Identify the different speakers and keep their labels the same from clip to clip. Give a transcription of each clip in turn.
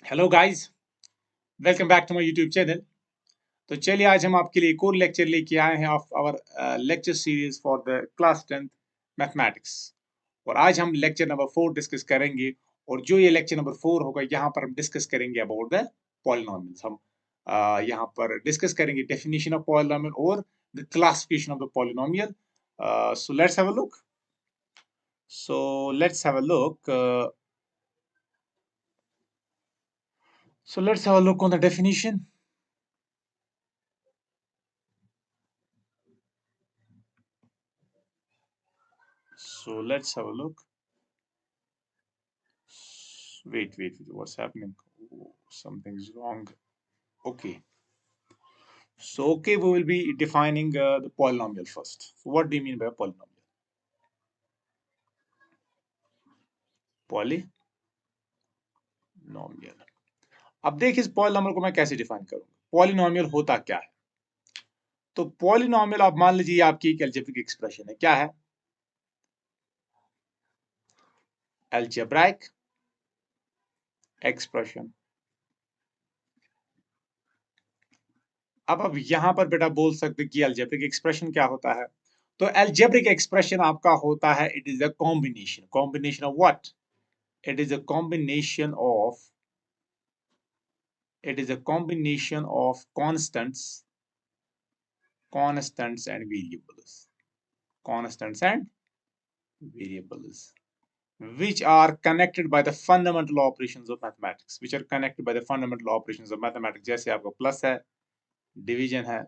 Speaker 1: Hello guys, welcome back to my YouTube channel. तो चलिए आज हम आपके लिए एक और लेक्चर लेके आए हैं of our lecture series for the class 10th mathematics. और आज हम लेक्चर नंबर 4 डिस्कस करेंगे। और जो ये लेक्चर नंबर 4 होगा, यहाँ पर हम डिस्कस करेंगे अबाउट द पॉलिनोमियल्स। हम यहाँ पर डिस्कस करेंगे डेफिनेशन ऑफ पॉलिनोमियल और the classification of the polynomial. So let's have a look. So let's have a look. So let's have a look on the definition. So let's have a look. Wait, what's happening? Oh, something's wrong. Okay. So, okay, we will be defining the polynomial first. So, what do you mean by polynomial? Polynomial. अब देखिए इस polynomial को मैं कैसे define करूंगा। Polynomial होता क्या है? तो पॉलिनोमियल आप मान लीजिए आपकी एक एल्जेब्रिक एक्सप्रेशन है। क्या है? Algebraic expression. अब यहां पर बेटा बोल सकते कि एल्जेब्रिक एक्सप्रेशन क्या होता है। तो एल्जेब्रिक एक्सप्रेशन आपका होता है, it is a combination of what? It is a combination of constants and variables, which are connected by the fundamental operations of mathematics, जैसे आपका प्लस है, डिवीजन है,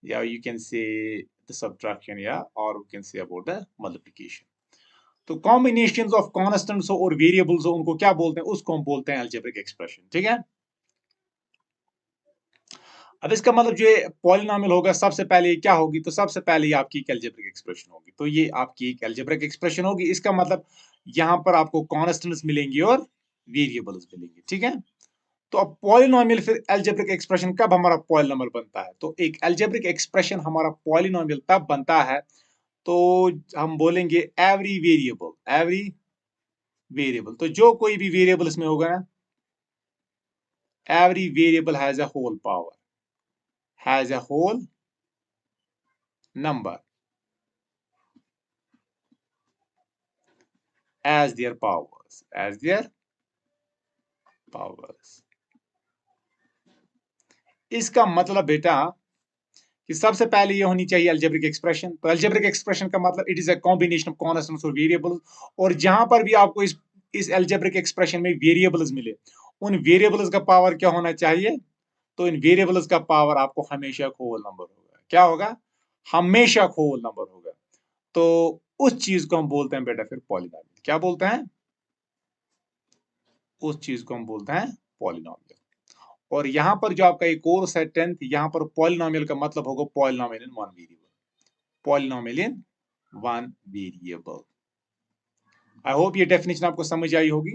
Speaker 1: या you can say the subtraction, या or you can say about the multiplication. तो combinations of constants और variables उनको क्या बोलते हैं? उसको हम बोलते हैं अलजेब्रिक एक्सप्रेशन। ठीक है। अब इसका मतलब जो पॉलिनोमियल होगा, सबसे पहले क्या होगी? तो सबसे पहले आपकी एक अलजेब्रिक एक्सप्रेशन होगी। तो ये आपकी एक अलजेब्रिक एक्सप्रेशन होगी। इसका मतलब यहां पर आपको कॉन्स्टेंट्स मिलेंगे और वेरिएबल्स मिलेंगे। ठीक है। तो अब पॉलिनोमियल, फिर अलजेब्रिक एक्सप्रेशन कब हमारा पॉलिनोमियल बनता है? तो एक अलजेब्रिक एक्सप्रेशन हमारा पॉलिनोमियल तब बनता है, तो हम बोलेंगे एवरी वेरिएबल। तो जो कोई भी वेरिएबल इसमें होगा ना, every variable has a whole power, has a whole number as their powers. इसका मतलब बेटा कि सबसे पहले ये होनी चाहिए अलजेब्रिक एक्सप्रेशन। तो अलजेब्रिक एक्सप्रेशन का मतलब it is a combination of constants और वेरिएबल्स। और जहां पर भी आपको इस अलजेब्रिक एक्सप्रेशन में वेरिएबल्स मिले, उन वेरिएबल्स का पावर क्या होना चाहिए? तो इन वेरिएबल्स का पावर आपको हमेशा होल नंबर होगा। क्या होगा? हमेशा होल नंबर होगा। तो उस चीज को हम बोलते हैं बेटा फिर पॉलिनोमियल। क्या बोलते हैं? उस चीज को हम बोलते हैं पॉलिनोमियल। और यहां पर जो आपका एक कोर्स है 10th, यहां पर पॉलिनोमियल का मतलब होगा polynomial in one variable. Polynomial in one variable. I hope ये डेफिनेशन आपको समझ आई होगी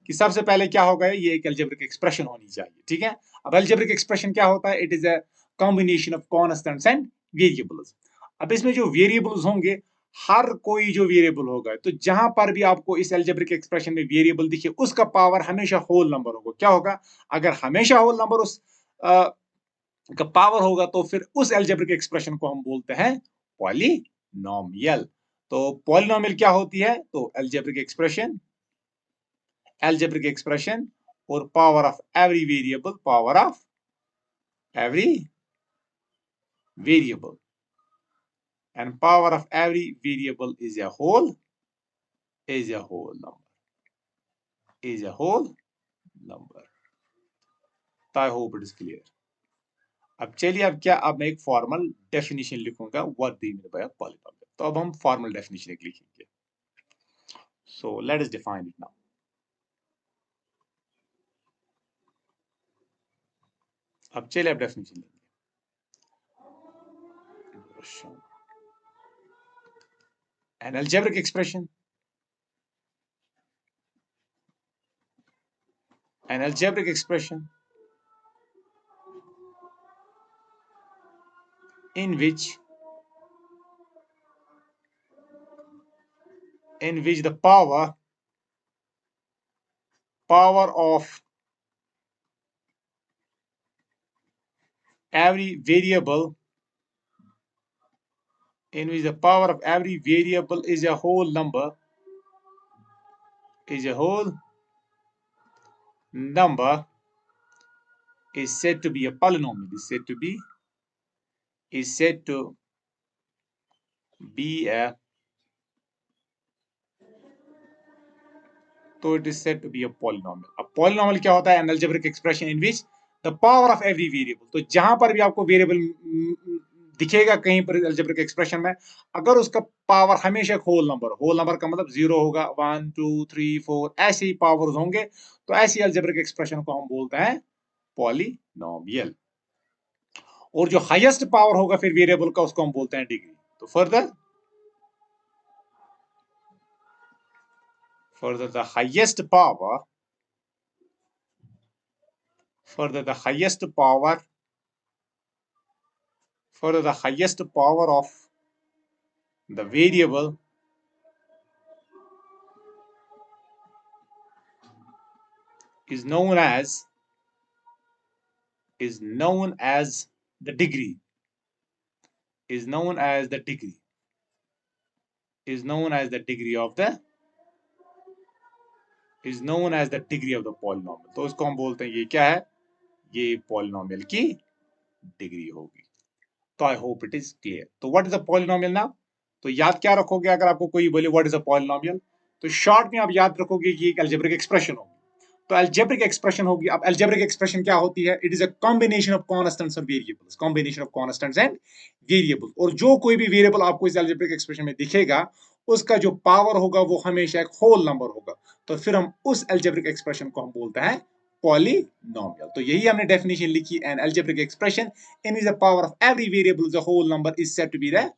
Speaker 1: कि सबसे पहले क्या होगा, ये एक अलजेब्रिक एक्सप्रेशन होनी चाहिए। ठीक है। अब अलजेब्रिक एक्सप्रेशन क्या होता है? It is a combination of constants and variables. अब इसमें जो वेरिएबल्स होंगे, हर कोई जो वेरिएबल होगा, तो जहां पर भी आपको इस अलजेब्रिक एक्सप्रेशन में वेरिएबल दिखे, उसका पावर हमेशा होल नंबर होगा। क्या होगा? अगर हमेशा होल नंबर उस का पावर होगा, तो फिर उस अलजेब्रिक एक्सप्रेशन को हम बोलते हैं पॉलिनोमियल। तो पॉलिनोमियल क्या होती है? तो एल्जेब्रिक एक्सप्रेशन और power of every variable and power of every variable is a whole number. So I hope it is clear. अब चलिए, अब मैं एक फॉर्मल डेफिनेशन लिखूंगा what do you mean by polynomial. तो अब हम फॉर्मल डेफिनेशन एक लिखेंगे। So let us define it now. अब चलिए अब डेफिनेशन लेंगे। An algebraic expression in which the power of every variable in which the power of every variable is a whole number is said to be a polynomial, is said to be a तो it is said to be a polynomial. अब polynomial क्या होता है? An algebraic expression in which the power of every variable. तो जहां पर भी आपको वेरिएबल दिखेगा कहीं पर algebraic expression में, अगर उसका पावर हमेशा होल नंबर का मतलब 0 होगा, 1 2 3 4 ऐसे ही पावर्स होंगे, तो ऐसी algebraic expression को हम बोलते हैं पॉलिनोमियल। और जो हाईएस्ट पावर होगा फिर वेरिएबल का, उसको हम बोलते हैं डिग्री। तो further the highest power of the variable is known as the degree of the polynomial। तो उसको हम बोलते हैं, ये क्या है? ये पॉलिनोमियल की डिग्री होगी। तो I hope it is clear. तो what is a polynomial now? तो याद क्या रखोगे अगर आपको कोई बोले व्हाट इज अ पॉलिनोमियल? तो शॉर्ट में आप याद रखोगे कि एक अलजेब्रिक एक्सप्रेशन होगी। तो अलजेब्रिक एक्सप्रेशन होगी। अब अलजेब्रिक एक्सप्रेशन क्या होती है? It is a combination of constants and variables, और जो कोई भी वेरिएबल आपको इस अलजेब्रिक एक्सप्रेशन में दिखेगा, उसका जो पावर होगा वो हमेशा एक होल नंबर होगा। तो फिर हम उस अलजेब्रिक एक्सप्रेशन को हम बोलते हैं पॉलिनोमियल। तो यही हमने डेफिनेशन लिखी, an algebraic expression in which the power of every variable is a whole number is said to be the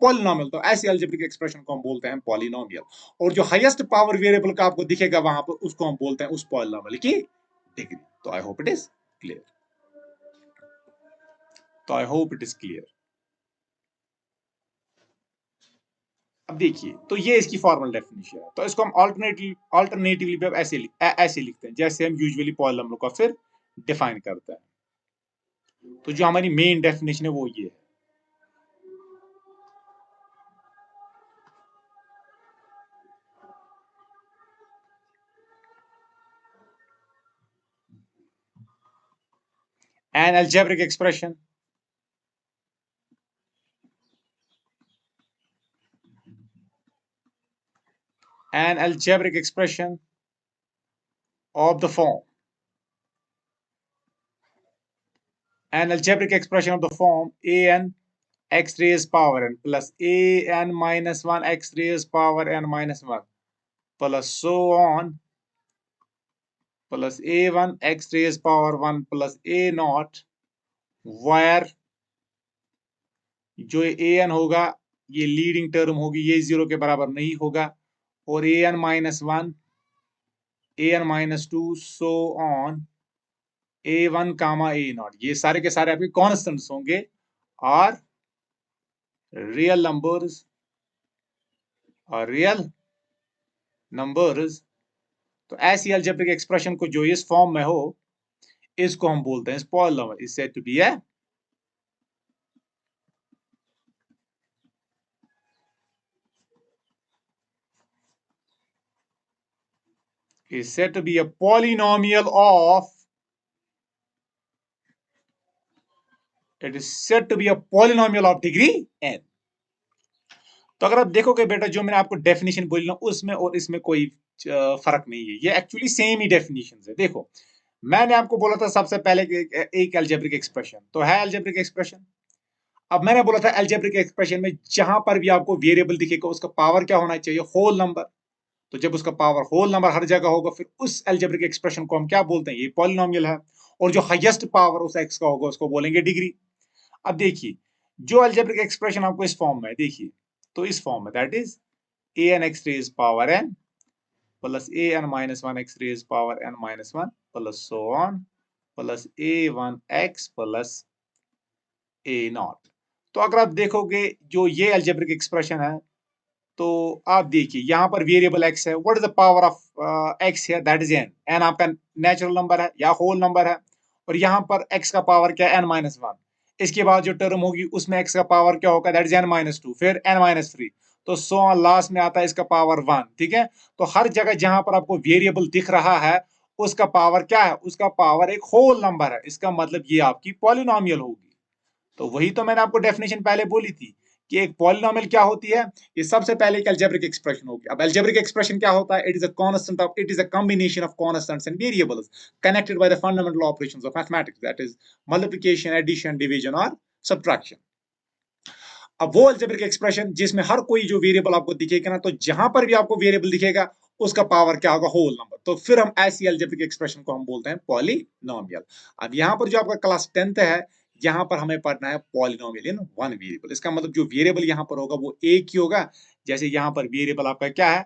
Speaker 1: polynomial. तो ऐसे अलजेब्रिक एक्सप्रेशन को हम बोलते हैं पॉलिनोमियल। और जो हाईएस्ट पावर वेरिएबल का आपको दिखेगा वहां पर, उसको हम बोलते हैं उस पॉलिनोमियल की डिग्री। तो I hope it is clear. अब देखिए, तो ये इसकी फॉर्मल डेफिनेशन है। तो इसको हम अल्टरनेटिवली भी ऐसे लिखते हैं जैसे हम यूजुअली पॉलिनोमियल को फिर डिफाइन करते हैं। तो जो हमारी मेन डेफिनेशन है वो ये है। An algebraic expression of the form an x raised power n plus an minus 1 x raised power n minus 1 plus so on plus a1 x raised power 1 plus a naught, where जो an होगा ये leading term होगी, ये 0 के बराबर नहीं होगा, और an minus 1 an minus 2 so on a1 comma a naught, ये सारे के सारे आपके कॉन्स्टेंट्स होंगे और रियल नंबर्स। तो ऐसी अलजेब्रिक एक्सप्रेशन को जो इस फॉर्म में हो, इसको हम बोलते हैं polynomial. Is said to be a polynomial of degree n। तो अगर आप देखोगे बेटा, जो मैंने आपको डेफिनेशन बोली ना, उसमें और इसमें कोई फर्क नहीं है, ये एक्चुअली सेम ही डेफिनेशन है। देखो, मैंने आपको बोला था सबसे पहले एक अलजेब्रिक एक्सप्रेशन तो है अलजेब्रिक एक्सप्रेशन। अब मैंने बोला था अलजेब्रिक एक्सप्रेशन में जहां पर भी आपको वेरिएबल दिखेगा उसका पावर क्या होना चाहिए? Whole number. तो जब उसका पावर होल नंबर हर जगह होगा, फिर उस अलजेब्रिक एक्सप्रेशन को हम क्या बोलते हैं? ये पॉलिनोमियल है। और जो हाईएस्ट पावर उस एक्स का होगा उसको बोलेंगे डिग्री। अब देखिए, जो अलजेब्रिक एक्सप्रेशन आपको इस फॉर्म में देखिए, तो इस फॉर्म में that is an x raised power n plus an minus 1 x raised power n minus 1 plus so on plus a1 x plus a naught। तो अगर आप देखोगे जो ये अलजेब्रिक एक्सप्रेशन है, तो आप देखिए यहां पर वेरिएबल x है। What is the power of x है? That is n। n आपका नेचुरल नंबर है या होल नंबर है, और यहां पर x का पावर क्या है? n minus 1। इसके बाद जो टर्म होगी उसमें x का पावर क्या होगा, दैट इज n-2, फिर n-3, तो सो लास्ट में आता है इसका पावर 1। ठीक है, तो हर जगह जहां पर आपको वेरिएबल दिख रहा है उसका पावर क्या है, उसका पावर एक होल नंबर है, इसका मतलब ये आपकी पॉलिनोमियल होगी। तो वही तो मैंने आपको डेफिनेशन पहले बोली थी कि एक पॉलिनोमियल क्या होती है, ये सबसे पहले एक अलजेब्रिक एक्सप्रेशन होगी। अब अलजेब्रिक एक्सप्रेशन क्या होता है, it is a combination of constants and variables connected by the fundamental operations of mathematics, that is multiplication, addition, division और सब्ट्रैक्शन। अब वो अलजेब्रिक एक्सप्रेशन जिसमें हर कोई जो वेरिएबल आपको दिखेगा ना, तो जहां पर भी आपको वेरिएबल दिखेगा उसका पावर क्या होगा, होल नंबर, तो फिर हम ऐसी अलजेब्रिक एक्सप्रेशन को हम बोलते हैं पॉलिनोमियल। अब यहाँ पर जो आपका क्लास 10th है, यहाँ पर हमें पढ़ना है पॉलिनोमियल इन वन वेरिएबल। इसका मतलब जो वेरिएबल यहाँ पर होगा वो एक ही होगा। जैसे यहाँ पर वेरिएबल आपका क्या है,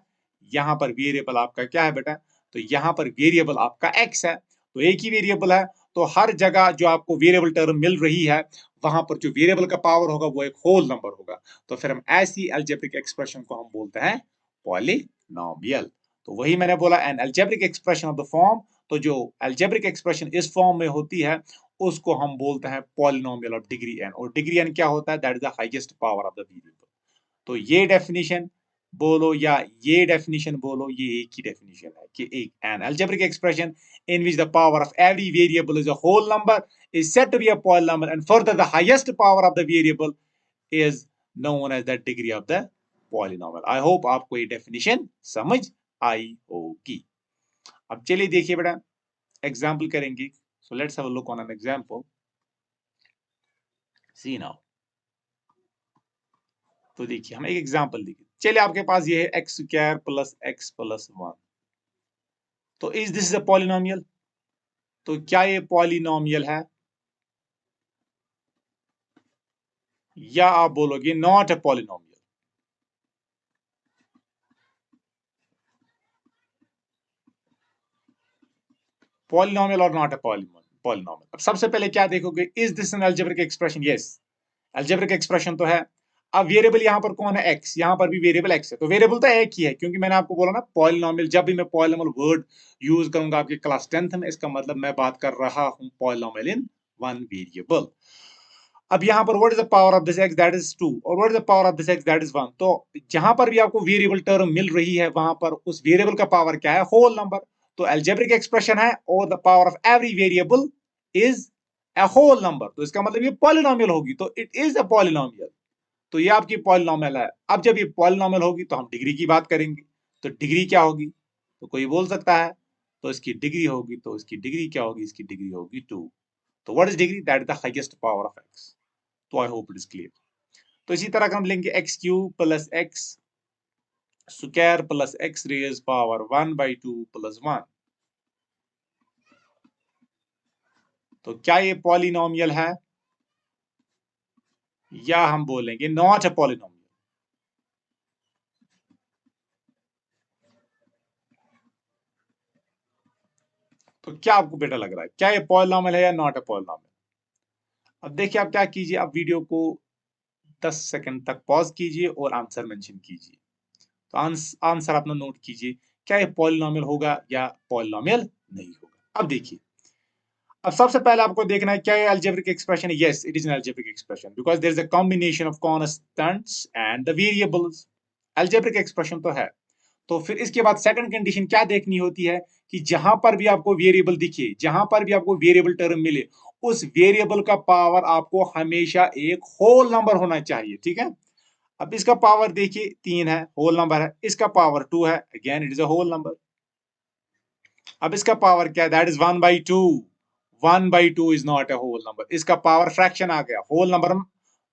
Speaker 1: यहाँ पर वेरिएबल आपका क्या है बेटा, तो यहाँ पर वेरिएबल आपका x है, तो एक ही वेरिएबल है, तो हर जगह जो आपको वेरिएबल टर्म मिल रही है वहां पर जो वेरिएबल का पावर होगा वो एक होल नंबर होगा, तो फिर हम ऐसी अलजेब्रिक एक्सप्रेशन को हम बोलते हैं पॉलिनोमियल। तो वही मैंने बोला, N algebraic expression of the form, तो जो अलजेब्रिक एक्सप्रेशन इस फॉर्म में होती है उसको हम बोलते हैं पॉलिनोमियल ऑफ डिग्री n, और डिग्री n क्या होता है, that is the highest power of the variable. तो ये डेफिनेशन बोलो या ये डेफिनेशन बोलो, ये एक ही डेफिनेशन है कि एक N algebraic expression in which the power of every variable is a whole number is said to be a polynomial, and further the highest power of the variable is known as the degree of the polynomial. I hope आपको ये definition समझ आई होगी। अब चलिए देखिए बेटा, example करेंगे। So let's have a look on an example. See now, तो देखिए हम एक एग्जाम्पल देखिए। चलिए आपके पास ये है x square plus x plus 1, तो is this is a polynomial, तो क्या ये पॉलिनोमियल है, या आप बोलोगे नॉट अ पॉलिनोमियल। पॉलिनोमियल और नॉट अ पॉलिनोमियल। अब सबसे पहले क्या देखोगे, is this N algebraic expression, yes algebraic expression तो है। अब वेरिएबल यहाँ पर कौन है, एक्स, यहाँ पर भी वेरिएबल एक्स है, तो वेरिएबल तो एक ही है, क्योंकि मैंने आपको बोला ना पॉलिनोमियल, जब भी मैं पॉलिनोमियल वर्ड यूज करूंगा आपके क्लास 10th में, इसका मतलब मैं बात कर रहा हूं पॉलिनोमियल इन वन वेरिएबल। अब यहाँ पर what is the power of this x, that is 2, और what is the power of this x, that is 1। तो जहां पर भी आपको वेरिएबल टर्म मिल रही है वहां पर उस वेरिएबल का पावर क्या है, होल नंबर। तो अलजेब्रिक एक्सप्रेशन है और the power of every variable is a whole number, तो इसका मतलब ये पॉलिनोमियल होगी, तो इट इज अ पॉलिनोमियल। तो ये आपकी पॉलिनोमियल है। अब जब ये पॉलिनोमियल होगी तो हम डिग्री की बात करेंगे, तो डिग्री क्या होगी, तो कोई बोल सकता है, तो इसकी डिग्री होगी, तो इसकी डिग्री क्या होगी, इसकी डिग्री होगी 2। तो what is degree, that is the highest power of x. तो I hope it is clear. तो इसी तरह का हम लेंगे x cube plus x square plus x raise power 1/2 plus 1, तो क्या ये पॉलिनोमियल है, या हम बोलेंगे नॉट अ पॉलिनोमियल। तो क्या आपको बेटा लग रहा है, क्या ये पॉलिनोमियल है या नॉट अ पॉलिनोमियल। अब देखिए आप क्या कीजिए, आप वीडियो को 10 सेकंड तक पॉज कीजिए और आंसर मेंशन कीजिए। तो आंसर अपना नोट कीजिए, क्या ये पॉलिनोमियल होगा या पॉलिनोमियल नहीं होगा। अब देखिए, अब सबसे पहले आपको देखना है क्या ये अलजेब्रिक एक्सप्रेशन है, yes it is an algebraic expression because there is a combination of constants and the variables. Algebraic expression तो है। तो फिर इसके बाद सेकंड कंडीशन क्या देखनी होती है कि जहां पर भी आपको वेरिएबल दिखे, जहां पर भी आपको वेरिएबल टर्म मिले, उस वेरिएबल का पावर आपको हमेशा एक होल नंबर होना चाहिए। ठीक है, अब इसका पावर देखिए 3 है, होल नंबर है, इसका पावर 2 है, again it is a whole number. अब इसका पावर क्या है, that is 1/2। 1/2 is not a whole number, इसका पावर फ्रैक्शन आ गया, होल नंबर।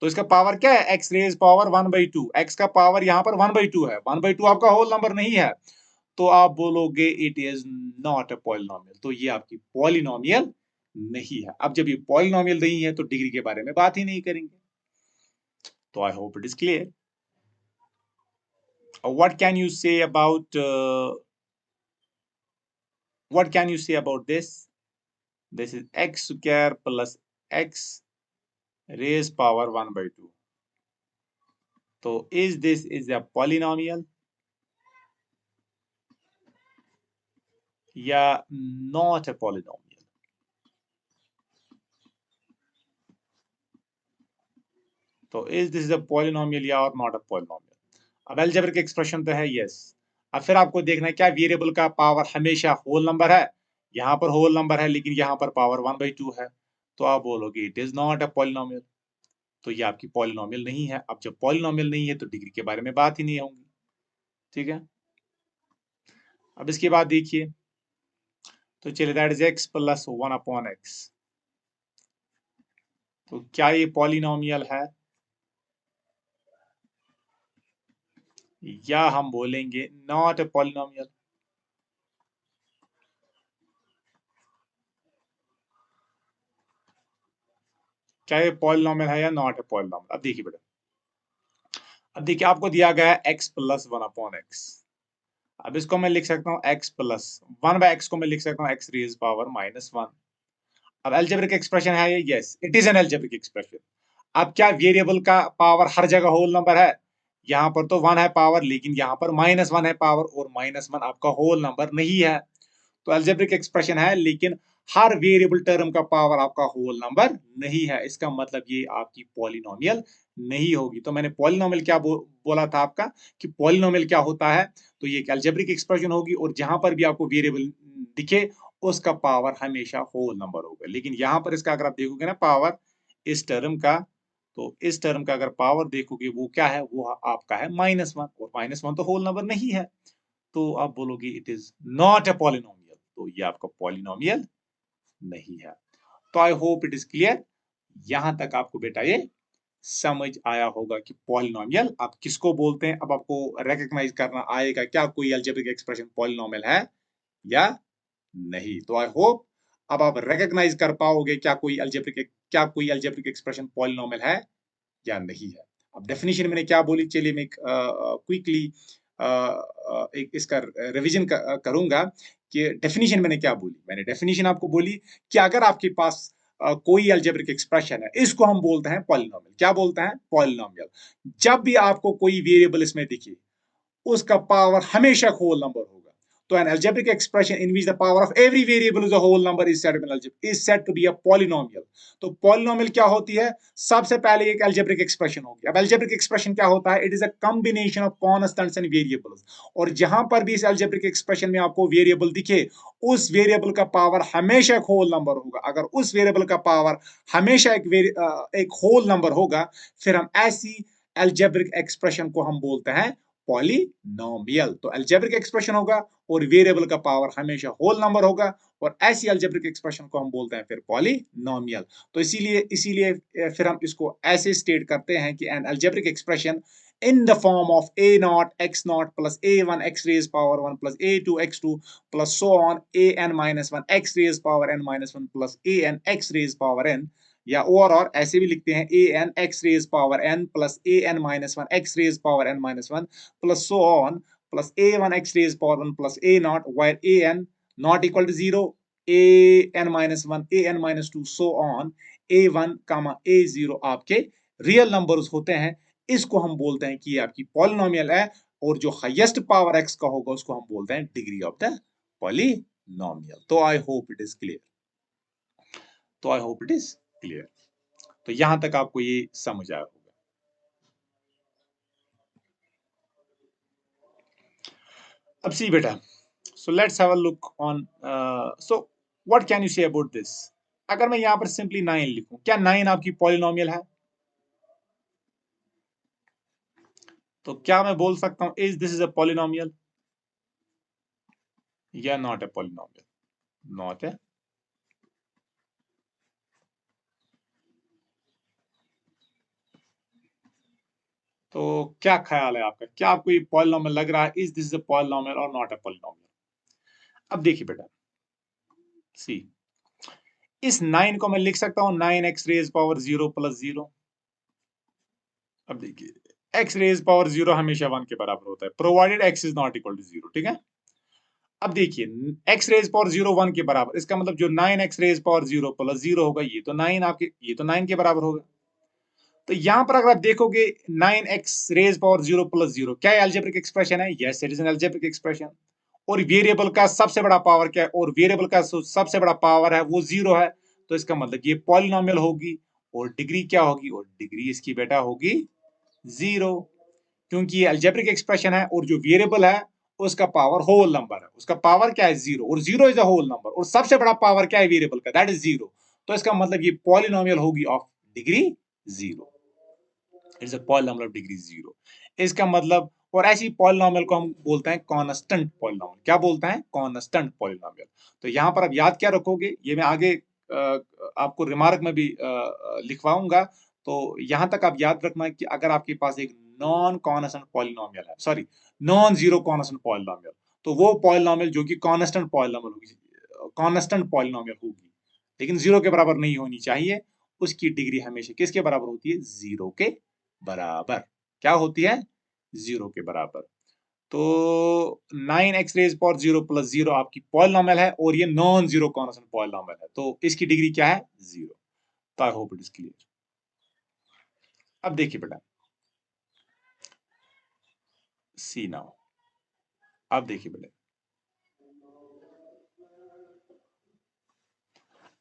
Speaker 1: तो इसका पावर क्या है, एक्स रेज पावर 1/2, एक्स का पावर यहाँ पर 1/2 है, 1/2 आपका होल नंबर नहीं है, तो आप बोलोगे it is not a polynomial. तो ये आपकी पॉलिनोमियल नहीं है। अब जब ये पॉलिनोमियल नहीं है तो डिग्री के बारे में बात ही नहीं करेंगे। तो I hope it is clear. What can you say about what can you say about this? This is x square plus x raised power 1/2. So is this is a polynomial या not a polynomial? तो is this a polynomial या और not a polynomial? अब algebraic expression तो है yes. अब फिर आपको देखना है क्या वेरिएबल का पावर हमेशा होल नंबर है? यहाँ पर होल नंबर है लेकिन यहाँ पर पावर 1/2 है, तो आप बोलोगे it is not a polynomial. तो ये आपकी पॉलिनोमियल नहीं है। अब जब पॉलिनोमियल नहीं है तो डिग्री के बारे में बात ही नहीं होगी। ठीक है, अब इसके बाद देखिए, तो चलिए that is x plus 1/x। तो क्या ये पॉलिनोमियल है या हम बोलेंगे नॉट ए पॉलिनोमियल? क्या ये पॉलिनोमियल है या नॉट ए पॉलिनोमियल? अब देखिए बेटा, अब देखिए आपको दिया गया है x प्लस 1/x। अब इसको मैं लिख सकता हूँ x प्लस 1/x को मैं लिख सकता हूँ x रेज पावर -1। अब अलजेब्रिक एक्सप्रेशन है ये, yes it is an algebraic expression. अब क्या वेरिएबल का पावर हर जगह होल नंबर है? यहाँ पर तो 1 है पावर, लेकिन यहाँ पर -1 है पावर, और -1 आपका होल नंबर नहीं है। तो अलजेब्रिक एक्सप्रेशन है लेकिन हर वेरिएबल टर्म का पावर आपका होल नंबर नहीं है। इसका मतलब ये आपकी पॉलिनोमियल नहीं होगी। तो मैंने पॉलिनोमियल क्या बोला था आपका कि पॉलिनोमियल क्या होता है? तो ये एक अलजेब्रिक एक्सप्रेशन होगी और जहां पर भी आपको वेरिएबल दिखे उसका पावर हमेशा होल नंबर होगा। लेकिन यहाँ पर इसका अगर आप देखोगे ना पावर इस टर्म का, तो इस टर्म का अगर पावर देखोगे वो क्या है, वो आपका है -1, और -1 तो होल नंबर नहीं है। तो आप बोलोगे it is not a polynomial. तो ये आपका पॉलिनोमियल नहीं है। तो I hope it is clear. यहां तक आपको बेटा ये समझ आया होगा कि पॉलिनोमियल आप किसको बोलते हैं। अब आपको रिकॉग्नाइज करना आएगा क्या कोई अलजेब्रिक एक्सप्रेशन पॉलिनोमियल है या नहीं। तो आई होप अब आप रिकॉग्नाइज कर पाओगे क्या कोई अलजेब्रिक एक्सप्रेशन पॉलिनोमियल है या नहीं है। अब डेफिनेशन मैंने क्या बोली, चलिए मैं क्विकली एक इसका रिवीजन करूंगा कि डेफिनेशन मैंने क्या बोली। मैंने डेफिनेशन आपको बोली कि अगर आपके पास कोई अलजेब्रिक एक्सप्रेशन है, इसको हम बोलते हैं पॉलिनोमियल। क्या बोलते हैं? पॉलिनोमियल। जब भी आपको कोई वेरिएबल इसमें दिखे उसका पावर हमेशा होल नंबर होगा। तो an algebraic expression in which the power of every variable is a whole number is said to be a polynomial। तो पॉलिनोमियल क्या होती है? सबसे पहले एक algebraic expression होगी। अब algebraic expression क्या होता है? It is a combination of constants and variables। और जहां पर भी इस algebraic expression में आपको वेरिएबल दिखे उस वेरिएबल का पावर हमेशा एक होल नंबर होगा। अगर उस वेरिएबल का पावर हमेशा एक होल नंबर होगा, फिर हम ऐसी algebraic expression को हम बोलते हैं पॉलिनोमियल। तो अलजेब्रिक एक्सप्रेशन होगा और वेरिएबल का पावर हमेशा होल नंबर होगा, और ऐसी अलजेब्रिक एक्सप्रेशन को हम बोलते हैं फिर पॉलिनोमियल। तो इसीलिए फिर हम इसको ऐसे स्टेट करते हैं कि N algebraic expression in the form of a0 x0 plus a1 x raised power 1 plus a2 x2 plus so on an minus 1 x raised power n minus 1 plus an x raised power n, या और ऐसे भी लिखते हैं a n x raise power n plus a n minus one x raise power n minus one plus so on plus a one x raise power one plus a naught where a n not equal to zero, a n minus one a n minus two so on a one comma a zero आपके real numbers होते हैं। इसको हम बोलते हैं कि ये आपकी पॉलिनोमियल है, और जो हाईएस्ट पावर एक्स का होगा उसको हम बोलते हैं डिग्री ऑफ द पॉलिनोमियल। तो I hope it is clear. तो I hope it is clear. तो यहां तक आपको ये समझ आया होगा। अब सी बेटा, सो let's have a look on, so what can you say about this? अगर मैं यहां पर सिंपली 9 लिखूं, क्या 9 आपकी पॉलिनोमियल है? तो क्या मैं बोल सकता हूं is this is a polynomial या not a polynomial? Not a. तो क्या ख्याल है आपका, क्या आपको ये पॉलिनोमियल लग रहा है? Is this is a polynomial और नॉट ए पॉलिनोमियल? अब देखिए बेटा, सी इस 9 को मैं लिख सकता हूं 9x रेज पावर 0 प्लस 0। अब देखिए x रेज पावर 0 हमेशा 1 के बराबर होता है provided x is not equal to 0। ठीक है, अब देखिए x रेज पावर 0 1 के बराबर, इसका मतलब जो 9x रेज पावर 0 प्लस 0 होगा ये तो 9 आपके, ये तो 9 के बराबर होगा। तो यहां पर अगर आप देखोगे 9x रेज पावर 0 प्लस 0 क्या अलजेब्रिक एक्सप्रेशन है? Yes it is an algebraic expression. और वेरिएबल का सबसे बड़ा पावर क्या है? और वेरिएबल का सबसे बड़ा पावर है वो 0 है, तो इसका मतलब ये पॉलिनोमियल होगी। और डिग्री क्या होगी, और डिग्री इसकी बेटा होगी 0, क्योंकि ये अलजेब्रिक एक्सप्रेशन है और जो वेरिएबल है उसका पावर होल नंबर है, उसका पावर क्या है 0, और 0 इज अ होल नंबर, और सबसे बड़ा पावर क्या है वेरिएबल का, दैट इज 0। तो इसका मतलब ये पॉलिनोमियल होगी of degree 0, it's a polynomial of degree 0। इसका मतलब, और ऐसी पॉलिनोमियल को हम बोलते हैं कांस्टेंट पॉलिनोमियल। क्या बोलते हैं, कांस्टेंट पॉलिनोमियल। तो यहां पर आप याद क्या रखोगे, ये मैं आगे आपको रिमार्क में भी लिखवाऊंगा। तो यहां तक आप याद रखना कि अगर आपके पास एक नॉन कांस्टेंट पॉलिनोमियल है, sorry non zero constant polynomial, तो वो पॉलिनोमियल जो कि कांस्टेंट पॉलिनोमियल होगी, कांस्टेंट पॉलिनोमियल होगी, लेकिन 0 के बराबर नहीं होनी चाहिए, उसकी डिग्री हमेशा किसके बराबर होती है, 0 के बराबर। क्या होती है, 0 के बराबर। तो 9x रेज पावर 0 प्लस 0 आपकी पॉलिनोमियल है, और ये नॉन जीरो कांस्टेंट पॉलिनोमियल है, तो इसकी डिग्री क्या है, 0। तो I hope it is clear. अब देखिए बेटा, सी नाउ, अब देखिए बेटा,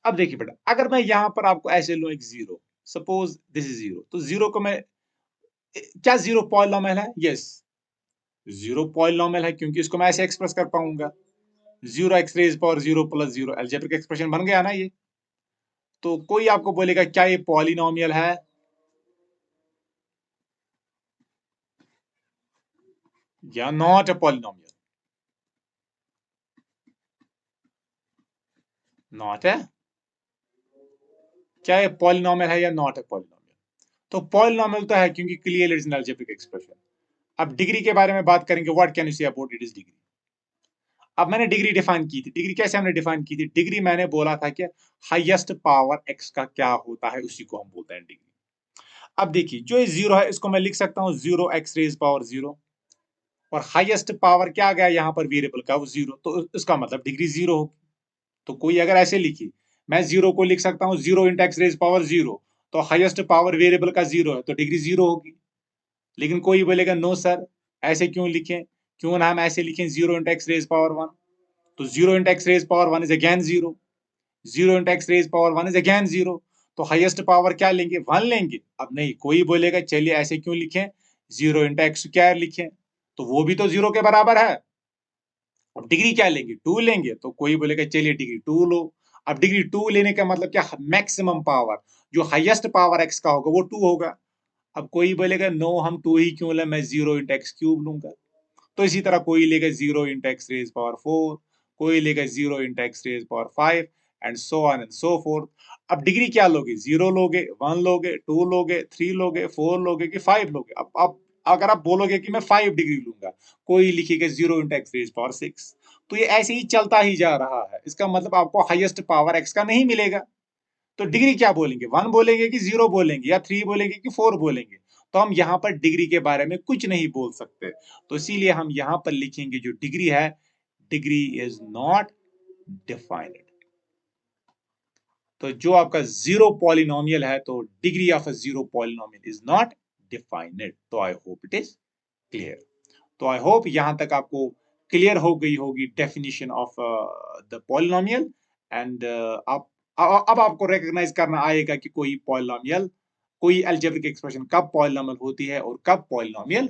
Speaker 1: अब देखिए बेटा, अगर मैं यहां पर आपको ऐसे लूं एक 0, सपोज दिस इज 0, तो 0 को मैं, क्या 0 पॉलिनोमियल है, यस 0 पॉलिनोमियल है, क्योंकि इसको मैं ऐसे एक्सप्रेस कर पाऊंगा, 0x raise power 0 plus 0, algebraic expression बन गया ना ये। तो कोई आपको बोलेगा क्या ये पॉलिनोमियल है, या नॉट अ पॉलिनोमियल, नॉट है, क्या ये पॉलिनोमियल है या नॉट अ पॉलिनोमियल। तो पॉलिनोमियल तो है, क्योंकि clearly it's an algebraic expression. अब डिग्री के बारे में बात करेंगे, what can you say about it is degree. अब मैंने डिग्री डिफाइन की थी, डिग्री कैसे हमने डिफाइन की थी, डिग्री मैंने बोला था कि हाईएस्ट पावर एक्स का क्या होता है, उसी को हम बोलते हैं डिग्री। अब देखिए, जो ये 0 है इसको मैं लिख सकता हूँ 0x रेज पावर 0, और हाईएस्ट पावर क्या आ गया यहाँ पर वेरिएबल का, वो 0, तो इसका मतलब डिग्री 0 होगी। तो कोई अगर ऐसे लिखे, मैं 0 को लिख सकता हूँ 0 इंटू एक्स रेज पावर 0, तो हाईएस्ट पावर वेरिएबल का 0 है, तो डिग्री 0 होगी। लेकिन कोई बोलेगा नो सर, ऐसे क्यों लिखें, क्यों ना हम ऐसे लिखें 0 इंटू एक्स रेज पावर 1, तो 0 into x raise power 1 is again 0, 0 into x raise power 1 is again 0, तो हाईएस्ट पावर क्या लेंगे, 1 लेंगे। अब नहीं, कोई बोलेगा चलिए ऐसे क्यों लिखें, 0 इंटू एक्स स्क्वायर लिखें, तो वो भी तो 0 के बराबर है। अब डिग्री क्या लेंगे, 2 लेंगे, तो कोई बोलेगा चलिए डिग्री 2 लो। अब डिग्री 2 लेने का मतलब क्या, मैक्सिमम पावर, जो हाईएस्ट पावर एक्स का होगा वो 2 होगा। अब कोई बोलेगा नो, हम 2 ही क्यों ले, मैं 0 इंटू एक्स क्यूब लूंगा। तो इसी तरह कोई लेगा 0 इंटू एक्स रेज पावर 4, कोई लेगा 0 into x raise power 5, and so on and so forth. अब डिग्री क्या लोगे, 0 लोगे, 1 लोगे, 2 लोगे, 3 लोगे, 4 लोगे कि 5 लोगे। अब अगर आप बोलोगे कि मैं 5 डिग्री लूंगा, कोई लिखेगा 0 इंटू एक्स रेज पावर 6, तो ये ऐसे ही चलता ही जा रहा है। इसका मतलब आपको हाईएस्ट पावर एक्स का नहीं मिलेगा। तो डिग्री क्या बोलेंगे, 1 बोलेंगे कि 0 बोलेंगे, या 3 बोलेंगे कि 4 बोलेंगे। तो हम यहाँ पर डिग्री के बारे में कुछ नहीं बोल सकते, तो इसीलिए हम यहाँ पर लिखेंगे जो डिग्री है, डिग्री इज नॉट डिफाइंड। तो जो आपका 0 पॉलिनोमियल है, तो degree of a 0 polynomial is not defined. तो I hope it is clear. तो आई होप यहां तक आपको क्लियर हो गई होगी definition of the polynomial. And आप अब आपको रिकॉग्नाइज करना आएगा कि कोई पॉलिनोमियल, कोई अलजेब्रिक एक्सप्रेशन कब पॉलिनोमियल होती है और कब पॉलिनोमियल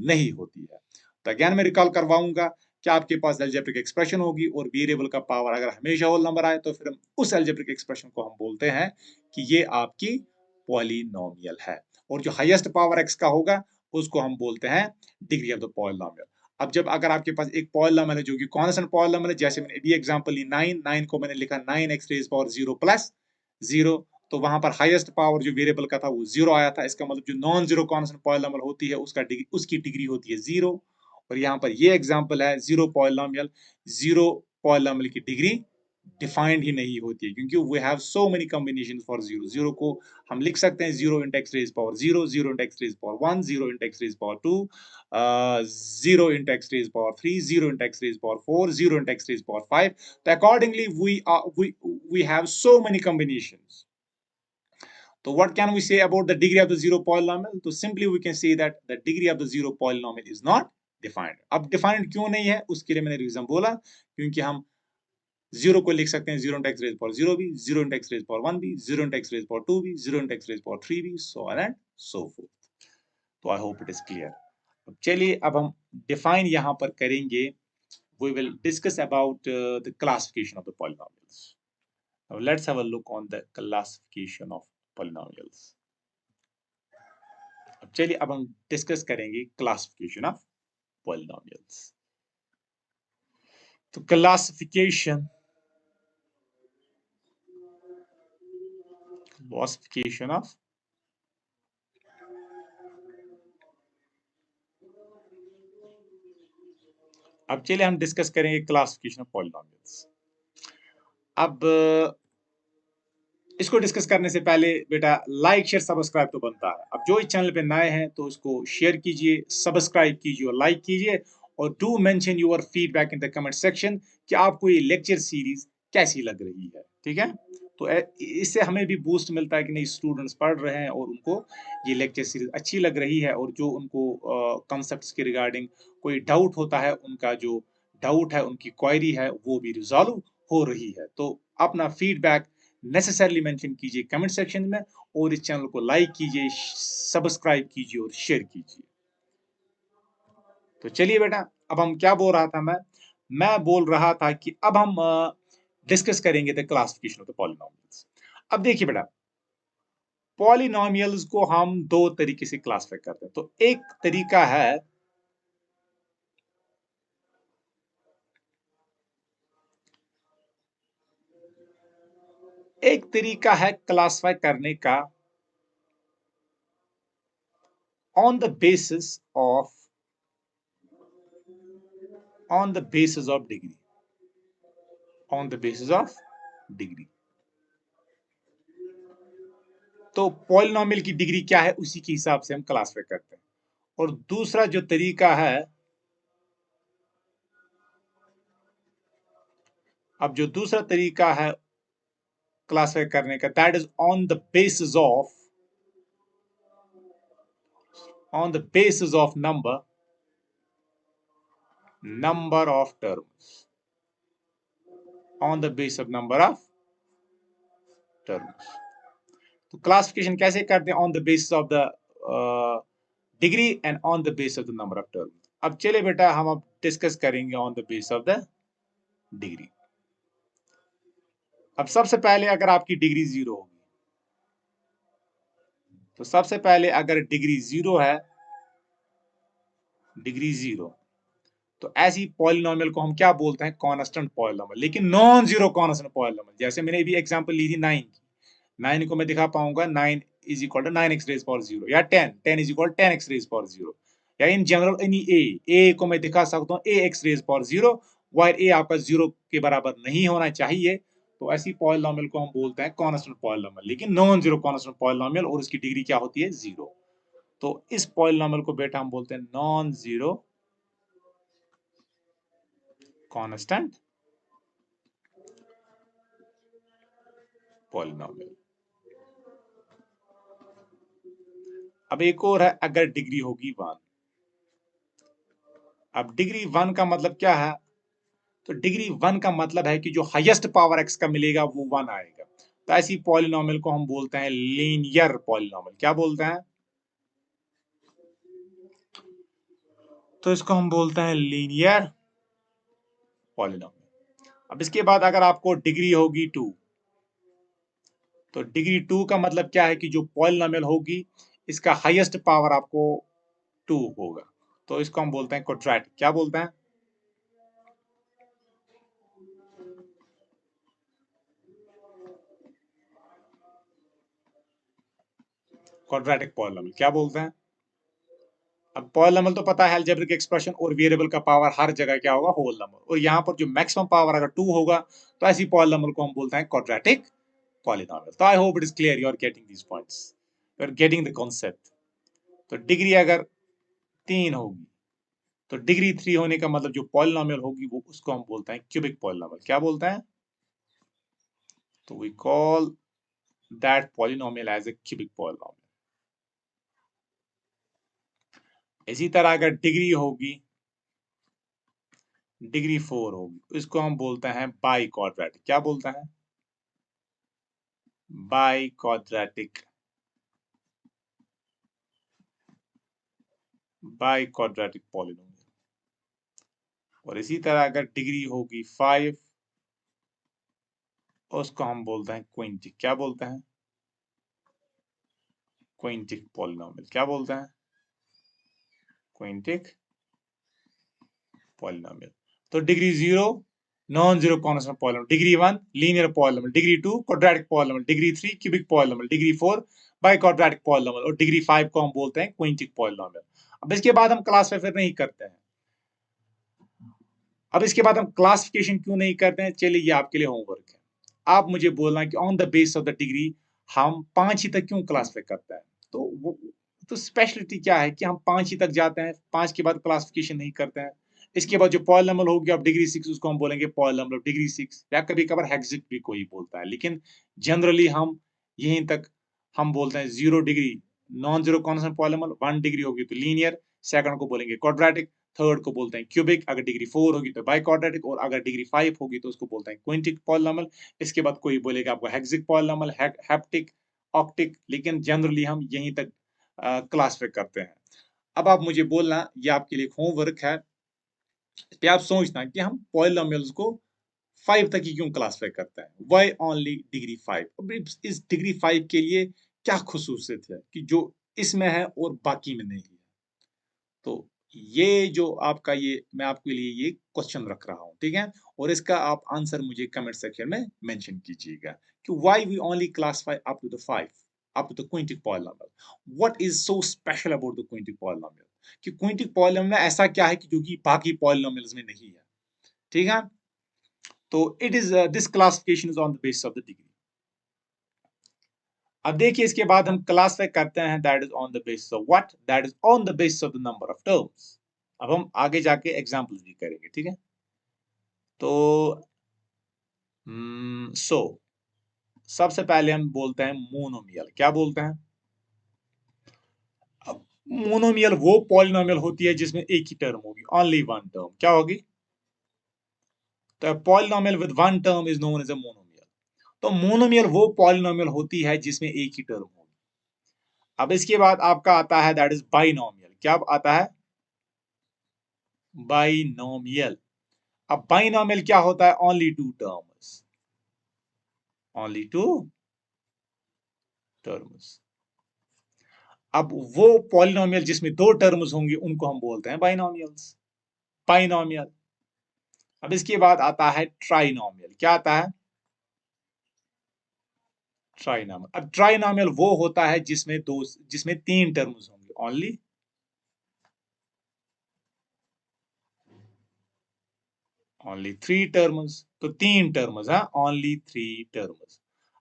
Speaker 1: नहीं होती है। तो अगेन मैं रिकॉल करवाऊंगा कि आपके पास अलजेब्रिक एक्सप्रेशन होगी और वेरिएबल का पावर अगर हमेशा होल नंबर आए, तो फिर हम उस अलजेब्रिक एक्सप्रेशन को हम बोलते हैं कि ये आपकी पॉलिनोमियल है, और जो हाईएस्ट पावर एक्स का होगा उसको हम बोलते हैं डिग्री ऑफ द पॉलिनोमियल। अब जब अगर आपके पास एक पॉलिनोमियल है जो कि कांस्टेंट पॉलिनोमियल है, जैसे मैंने ये एग्जांपल ली 9 को मैंने लिखा 9x रेज पावर 0 प्लस 0, तो वहां पर हाईएस्ट पावर जो वेरिएबल का था वो 0 आया था। इसका मतलब जो नॉन जीरो कांस्टेंट पॉलिनोमियल होती है उसका डिग्री, उसकी डिग्री होती है 0। और यहाँ पर ये एग्जांपल है 0 पॉलिनोमियल, 0 पॉलिनोमियल की डिग्री डिफाइंड ही नहीं होती है, क्योंकि we have so many combination for 0। 0 को हम लिख सकते हैं 0 into x raise power 0, 0 into x raise power 1, 0 into x raise power 2, 0 into x raise power 3, 0 into x raise power 4, 0 into x raise power 5। तो accordingly we have so many combinations. So what can we say about the degree of the zero polynomial? So simply we can say that the degree of the zero polynomial is not defined. अब defined क्यों नहीं है, उसके लिए मैंने reason बोला, क्योंकि हम जीरो को लिख सकते हैं zero into x raise power zero भी, zero into x raise power one भी, zero into x raise power two भी, zero into x raise power three भी, so on and so forth. तो I hope it is clear. अब चलिए अब हम define यहां पर करेंगे। We will discuss about the classification of the polynomials. Now let's have a look on the classification of polynomials. अब चलिए अब हम डिस्कस करेंगे क्लासिफिकेशन ऑफ पॉलिनोमियल्स। तो क्लासिफिकेशन ऑफ अब चलिए हम डिस्कस करेंगे क्लासिफिकेशन ऑफ पॉलिनोमियल्स। अब इसको डिस्कस करने से पहले बेटा लाइक शेयर सब्सक्राइब तो बनता है। अब जो इस चैनल पे नए हैं तो इसको शेयर कीजिए, सब्सक्राइब कीजिए और लाइक कीजिए, और do mention your feedback in the comment section कि आपको ये लेक्चर सीरीज कैसी लग रही है। ठीक है, तो इससे हमें भी बूस्ट मिलता है कि नहीं स्टूडेंट्स पढ़ रहे हैं और उनको ये लेक्चर सीरीज अच्छी लग रही है, और जो उनको कॉन्सेप्ट्स के रिगार्डिंग कोई डाउट होता है, उनका जो डाउट है, उनकी क्वेरी है, वो भी रिजॉल्व हो रही है। तो अपना फीडबैक नेसेसरली मेंशन कीजिए कमेंट सेक्शन में, और इस चैनल को लाइक कीजिए, सब्सक्राइब कीजिए और शेयर कीजिए। तो चलिए बेटा, अब हम क्या बोल रहा था मैं बोल रहा था कि अब हम डिस्कस करेंगे the classification of the polynomials. अब देखिए बेटा, पॉलिनोमियल्स को हम दो तरीके से क्लासिफाई करते हैं। तो एक तरीका है क्लासिफाई करने का on the basis of degree, on the basis of degree. तो पॉलिनोमियल की डिग्री क्या है उसी के हिसाब से हम क्लासिफाई करते हैं। और दूसरा जो तरीका है, अब जो दूसरा तरीका है क्लासिफाई करने का, that is on the basis of number of terms, on the base of number of terms. तो क्लासिफिकेशन कैसे करते हैं? On the basis of the degree and on the base of the number of terms. अब चले बेटा हम अब discuss करेंगे on the base of the degree. अब सबसे पहले अगर आपकी डिग्री 0 होगी, तो सबसे पहले अगर डिग्री 0 है, डिग्री 0, तो ऐसी पॉलिनोमियल को हम क्या बोलते हैं? Constant polynomial. लेकिन नॉन जीरो कांस्टेंट पॉलिनोमियल, जैसे मैंने भी एग्जांपल ली थी 9 की। 9 को मैं दिखा पाऊंगा 9 is equal to 9x raise power 0, या 10 is equal 10x raise power 0, या इन जनरल एनी ए को मैं दिखा सकता हूँ ax रेज पावर 0, वायर ए आपका 0 के बराबर नहीं होना चाहिए। तो ऐसी पॉलिनोमियल को हम बोलते हैं कांस्टेंट पॉलिनोमियल, लेकिन नॉन जीरो कांस्टेंट पॉलिनोमियल, और उसकी डिग्री क्या होती है? 0। तो इस पॉलिनोमियल को बेटा हम बोलते हैं नॉन जीरो कांस्टेंट पॉलिनोमियल। अब एक और है, अगर डिग्री होगी 1। अब डिग्री 1 का मतलब क्या है? तो डिग्री 1 का मतलब है कि जो हाईएस्ट पावर x का मिलेगा वो 1 आएगा। तो ऐसी पॉलिनोमियल को हम बोलते हैं लीनियर पॉलिनोमियल। क्या बोलते हैं? तो इसको हम बोलते हैं लीनियर पॉलिनोमियल। अब इसके बाद अगर आपको डिग्री होगी 2, तो डिग्री 2 का मतलब क्या है कि जो पॉलिनोमियल होगी इसका हाईएस्ट पावर आपको 2 होगा। तो इसको हम बोलते हैं क्वाड्रेटिक। क्या बोलते हैं? Quadratic polynomial. क्या बोलते हैं? अब पॉलिनोमियल तो पता है अलजेब्रिक एक्सप्रेशन, और वेरिएबल का पावर हर जगह क्या होगा? Whole number. और यहाँ पर जो मैक्सिमम पावर अगर 2 होगा, तो ऐसी पॉलिनोमियल को हम बोलते हैं क्वाड्रेटिक पॉलिनोमियल। तो I hope it is clear, you are getting these points, you are getting the concept. तो डिग्री अगर 3 होगी, तो डिग्री 3 होने का मतलब जो पॉलिनोमियल होगी वो उसको हम बोलते हैं क्यूबिक पॉलिनोमियल। क्या बोलते हैं? तो we call that polynomial as a cubic polynomial. इसी तरह अगर डिग्री होगी डिग्री 4 होगी, इसको हम बोलते हैं बाई क्वाड्रेटिक। क्या बोलते हैं? By quadratic. By quadratic polynomial. और इसी तरह अगर डिग्री होगी 5, उसको हम बोलते हैं क्विंटिक। क्या बोलते हैं? क्विंटिक पॉलिनोमियल। क्या बोलते हैं? क्विंटिक पॉलिनोमियल। तो degree 0 non zero constant polynomial, degree 1 linear polynomial, degree 2 quadratic polynomial, degree 3 cubic polynomial, degree 4 by quadratic polynomial और डिग्री 5 को हम बोलते हैं क्विंटिक पॉलिनोमियल। अब इसके बाद हम क्लासिफाई नहीं करते हैं। अब इसके बाद हम क्लासिफिकेशन क्यों नहीं करते हैं? चलिए ये आपके लिए होमवर्क है। आप मुझे बोलना कि on the base of the degree हम 5 ही तक क्यों क्लासिफाई करते हैं? तो वो तो स्पेशलिटी क्या है कि हम 5 ही तक जाते हैं, 5 के बाद क्लासिफिकेशन नहीं करते हैं। इसके बाद जो पॉलिनोमियल होगी अब डिग्री 6, उसको हम बोलेंगे पॉलिनोमियल डिग्री 6 या कभी-कभार हेक्सिक भी कोई बोलता है। लेकिन जनरली हम यहीं तक हम बोलते हैं 0 degree non zero constant polynomial, 1 degree होगी तो लीनियर, सेकंड को बोलेंगे क्वाड्रेटिक, थर्ड को बोलते हैं क्यूबिक, अगर डिग्री 4 होगी तो बाइक्वाड्रेटिक और अगर डिग्री 5 होगी तो उसको बोलते हैं क्विंटिक पॉलिनोमियल। इसके बाद कोई बोलेगा आपको हेक्सिक पॉलिनोमियल, हेप्टिक, ऑक्टिक, लेकिन जनरली हम यहीं तक क्लासिफाई करते हैं। अब आप मुझे बोलना, ये आपके लिए होमवर्क है, इस पे आप सोचना कि हम पॉलिनोमियल्स को 5 तक ही क्यों क्लासिफाई करते हैं? Why only degree 5? अब इस डिग्री 5 के लिए क्या खुसूसियत है कि जो इसमें है और बाकी में नहीं है? तो ये जो आपका ये मैं आपके लिए ये क्वेश्चन रख रहा हूँ, ठीक है? और इसका आप आंसर मुझे कमेंट सेक्शन में मेंशन कीजिएगा कि why we only classify up to the 5, up to the quintic polynomial. What is so special about the quintic polynomial? कि क्विंटिक पॉलिनोमियल में ऐसा क्या है कि जो कि बाकी पॉलिनोमियल्स में नहीं है, ठीक है? तो it is this classification is on the basis of the degree. अब देखिए इसके बाद हम क्लासिफाई करते हैं, that is on the basis of what? That is on the basis of the number of terms. अब हम आगे जाके एग्जांपल्स भी करेंगे, ठीक है? तो सो सबसे पहले हम बोलते हैं मोनोमियल। क्या बोलते हैं? अब मोनोमियल वो पॉलिनोमियल होती है जिसमें एक ही टर्म होगी, ओनली वन टर्म। क्या होगी? तो polynomial with one term is known as a monomial. तो मोनोमियल वो पॉलिनोमियल होती है जिसमें एक ही टर्म होगी। अब इसके बाद आपका आता है दैट इज बाइनोमियल। क्या आता है? बाइनोमियल। अब बाइनोमियल क्या होता है? Only two terms, only two terms. अब वो पॉलिनोमियल जिसमें दो टर्म्स होंगे उनको हम बोलते हैं बाइनोमियल्स, बाइनोमियल। अब इसके बाद आता है ट्राइनोमियल। क्या आता है? ट्राइनोमियल। अब ट्राइनोमियल वो होता है जिसमें तीन टर्म्स होंगे, ओनली थ्री टर्म्स। तो तीन टर्म्स, हाँ, ओनली थ्री टर्म्स।